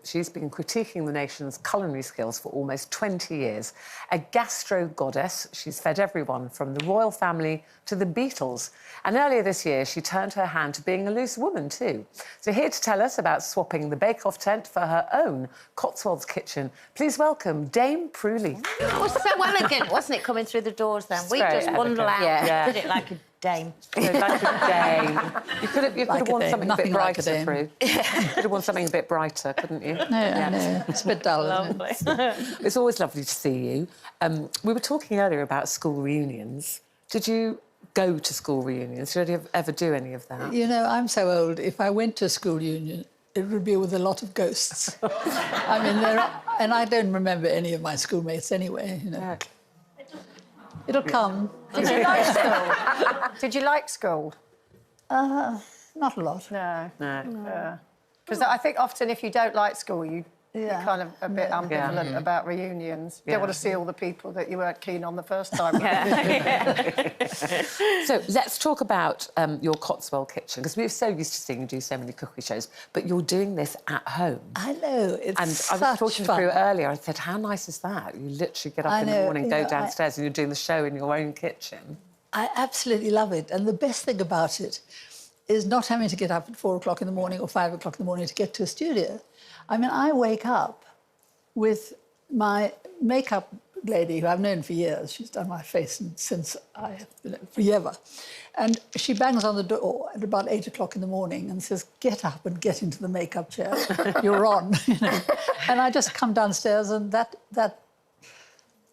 she's been critiquing the nation's culinary skills for almost 20 years. A gastro-goddess, she's fed everyone from the royal family to the Beatles. And earlier this year, she turned her hand to being a loose woman too. So here to tell us about swapping the bake-off tent for her own Cotswold Kitchen, please welcome Dame Prue Leith. It was so elegant, wasn't it, coming through the doors then? We just bundle out, did it like a dame. Like a dame. You could have worn something a bit brighter, Prue. You could have worn something a bit brighter, couldn't you? No, it's a bit dull. Lovely. It's always lovely to see you. We were talking earlier about school reunions. Did you go to school reunions? Did you ever do any of that? You know, I'm so old. If I went to a school reunion, it would be with a lot of ghosts. I mean, and I don't remember any of my schoolmates anyway, you know. Yeah. It'll come. Did you like school? Did you like school? Not a lot. No. No. Because I think often if you don't like school, you're kind of a bit ambivalent about reunions. You don't want to see all the people that you weren't keen on the first time. So let's talk about your Cotswold Kitchen, because we're so used to seeing you do so many cookery shows, but you're doing this at home. I know, it's And such I was talking fun. to you earlier, I said, how nice is that? You literally get up in the morning, go downstairs and you're doing the show in your own kitchen. I absolutely love it. And the best thing about it is not having to get up at 4 o'clock in the morning or 5 o'clock in the morning to get to a studio. I mean, I wake up with my makeup lady, who I've known for years. She's done my face since I have been forever. And she bangs on the door at about 8 o'clock in the morning and says, get up and get into the makeup chair. You're on. You know? And I just come downstairs and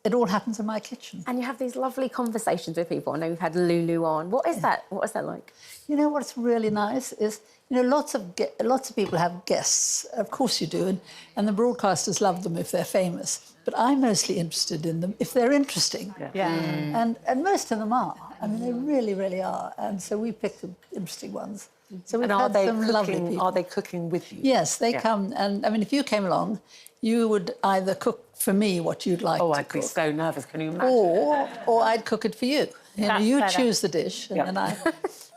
it all happens in my kitchen. And you have these lovely conversations with people. I know you've had Lulu on. What is that? What is that like? You know what's really nice is, you know, lots of people have guests. Of course you do, and the broadcasters love them if they're famous. But I'm mostly interested in them if they're interesting. And most of them are. I mean, they really, really are. And so we pick the interesting ones. So we've had some lovely people. Are they cooking with you? Yes, they come. And I mean, if you came along, you would either cook for me what you'd like to cook. Oh, I'd be so nervous. Can you imagine? Or I'd cook it for you. You know, you better. choose the dish, and then I.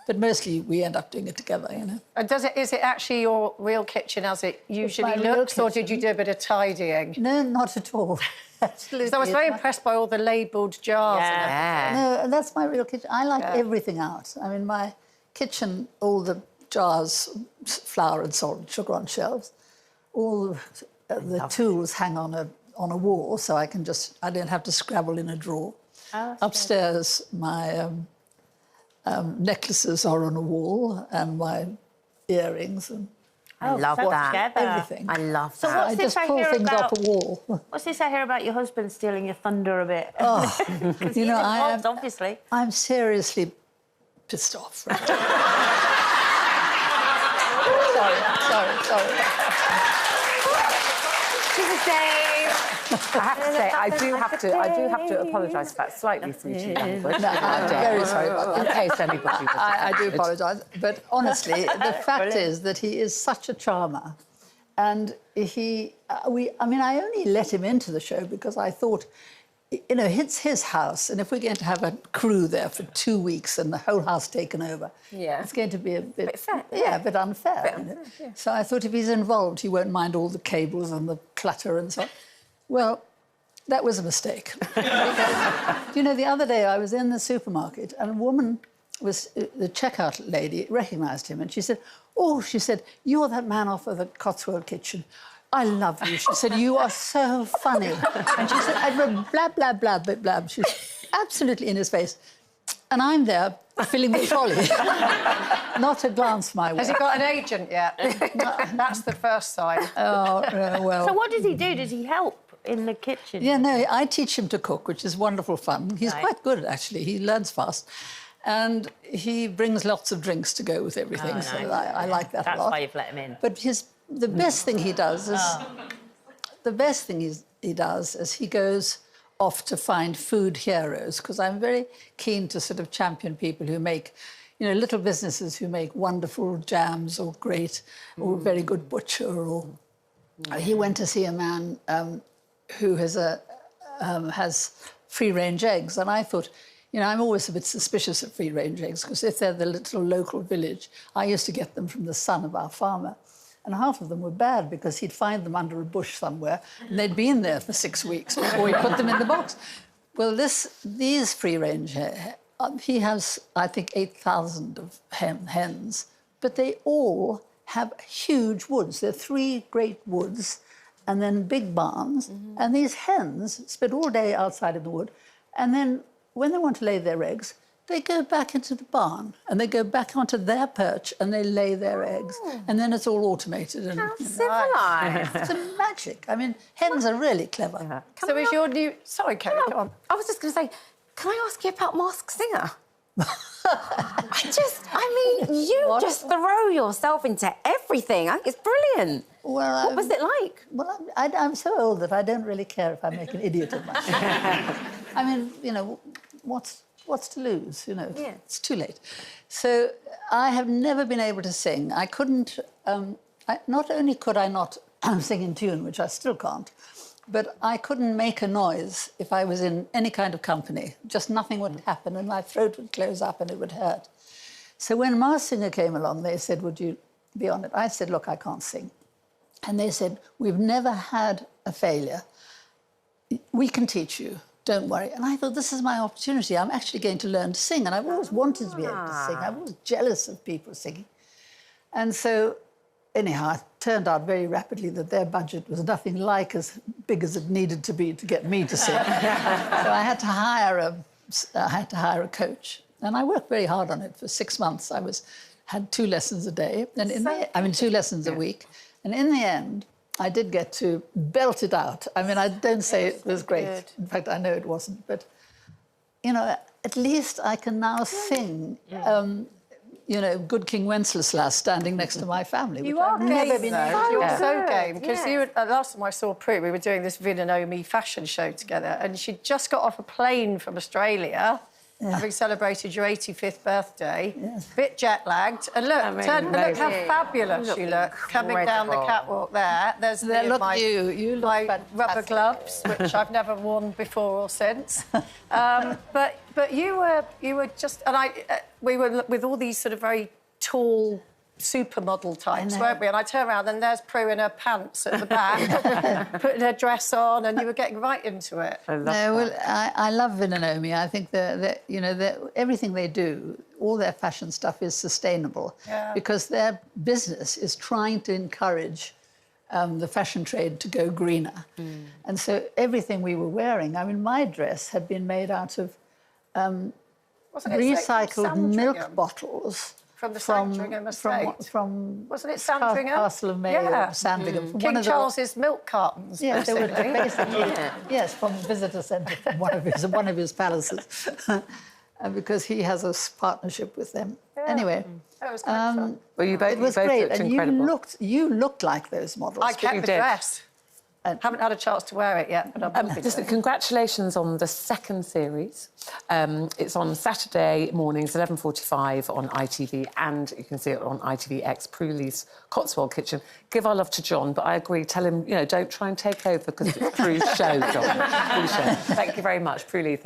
But mostly we end up doing it together, you know. And is it actually your real kitchen as it usually my real looks, or did kitchen. you do a bit of tidying? No, not at all. Absolutely. So I was very impressed by all the labelled jars. No, that's my real kitchen. I like everything out. I mean, my kitchen, all the jars, flour and salt and sugar on shelves, all the tools hang on a wall, so I don't have to scrabble in a drawer. Upstairs, my necklaces are on a wall, and my earrings and I love that. everything. I love So that. I just pull things off a wall. What's this I hear about your husband stealing your thunder a bit? Oh, you know, obviously. I'm seriously pissed off. Right? sorry. She's a Dave. I have to say, I do have to apologise for that slightly fruity language. No, I'm very sorry about that. In case anybody was I do apologise, but honestly, the fact is that he is such a charmer, and I only let him into the show because I thought, you know, it's his house, and if we're going to have a crew there for 2 weeks and the whole house taken over, it's going to be a bit unfair. You know? So I thought if he's involved, he won't mind all the cables and the clutter and so on. Well, that was a mistake. You know, the other day I was in the supermarket and a woman the checkout lady recognised him and she said, you're that man off of the Cotswold Kitchen. I love you. She said, you are so funny. And she said, I wrote blah, blah, blah, blah, blah. She was absolutely in his face. And I'm there filling the trolley. Not a glance my way. Has he got an agent yet? That's the first sign. Oh, well... So what does he do? Does he help in the kitchen? Yeah, no, I teach him to cook, which is wonderful fun. He's quite good, actually. He learns fast. And he brings lots of drinks to go with everything, so I like that a lot. That's why you've let him in. But the best thing he does is he goes off to find food heroes, because I'm very keen to sort of champion people who make, you know, little businesses who make wonderful jams or or very good butcher. Or he went to see a man who has free-range eggs, and I thought, you know, I'm always a bit suspicious of free-range eggs because if they're the little local village, I used to get them from the son of our farmer, And half of them were bad because he'd find them under a bush somewhere and they'd been there for 6 weeks before he put them in the box. Well, these free-range, he has, I think, 8,000 of hens, but they all have huge woods. They're 3 great woods and then big barns. And these hens spend all day outside in the wood. And then when they want to lay their eggs, they go back into the barn and they go back onto their perch and they lay their eggs. And then it's all automated. And, How civilised. It's a magic. I mean, hens are really clever. Yeah. So is your new... Sorry, Kate, go on. I was just going to say, can I ask you about Masked Singer? You just throw yourself into everything. I think it's brilliant. Well, what was it like? Well, I'm so old that I don't really care if I make an idiot of myself. I mean, you know, what's to lose, you know? Yeah. It's too late. So I have never been able to sing. I couldn't... not only could I not sing in tune, which I still can't, but I couldn't make a noise if I was in any kind of company. Just nothing would happen and my throat would close up and it would hurt. So when Masked Singer came along, they said, would you be on it? I said, look, I can't sing. And they said, we've never had a failure. We can teach you. Don't worry. And I thought, this is my opportunity. I'm actually going to learn to sing. And I've always wanted to be able to sing. I'm always jealous of people singing. And so, anyhow, it turned out very rapidly that their budget was nothing like as big as it needed to be to get me to sing. So I had to hire a coach. And I worked very hard on it for 6 months. I had 2 lessons a day, and 2 lessons a week. And in the end, I did get to belt it out. I mean, I don't say it was great. Good. In fact, I know it wasn't. But, you know, at least I can now sing, you know, Good King Wenceslas standing next to my family. You are game, though. You're so good. game. Because last time I saw Prue, we were doing this Vin and Naomi fashion show together, and she'd just got off a plane from Australia, having celebrated your 85th birthday, bit jet-lagged. And look, look how fabulous you look, coming down the catwalk there. There's you look my fantastic. rubber gloves, which I've never worn before or since. But you were just... And we were with all these sort of very tall supermodel types, weren't we? And I turned around and there's Prue in her pants at the back, putting her dress on, and you were getting right into it. I love Vin and Naomi. I think that you know, everything they do, all their fashion stuff is sustainable because their business is trying to encourage the fashion trade to go greener. And so everything we were wearing, I mean, my dress had been made out of recycled milk bottles. From the Sandringham estate. From wasn't it Sandringham? Castle of May or Sandringham. King Charles's milk cartons, yes, basically. they were basically, yes, from the visitor centre, from one of his palaces, because he has a partnership with them. Anyway, that was quite fun. Well, it was great, and you looked like those models. I kept the dress. Haven't had a chance to wear it yet, but I'm hoping to. Congratulations on the 2nd series. It's on Saturday mornings, 11:45 on ITV, and you can see it on ITVX, Prue Leith's Cotswold Kitchen. Give our love to John, but I agree, tell him, you know, don't try and take over because it's Prue's show, John. Prue's show. Thank you very much, Prue Leith.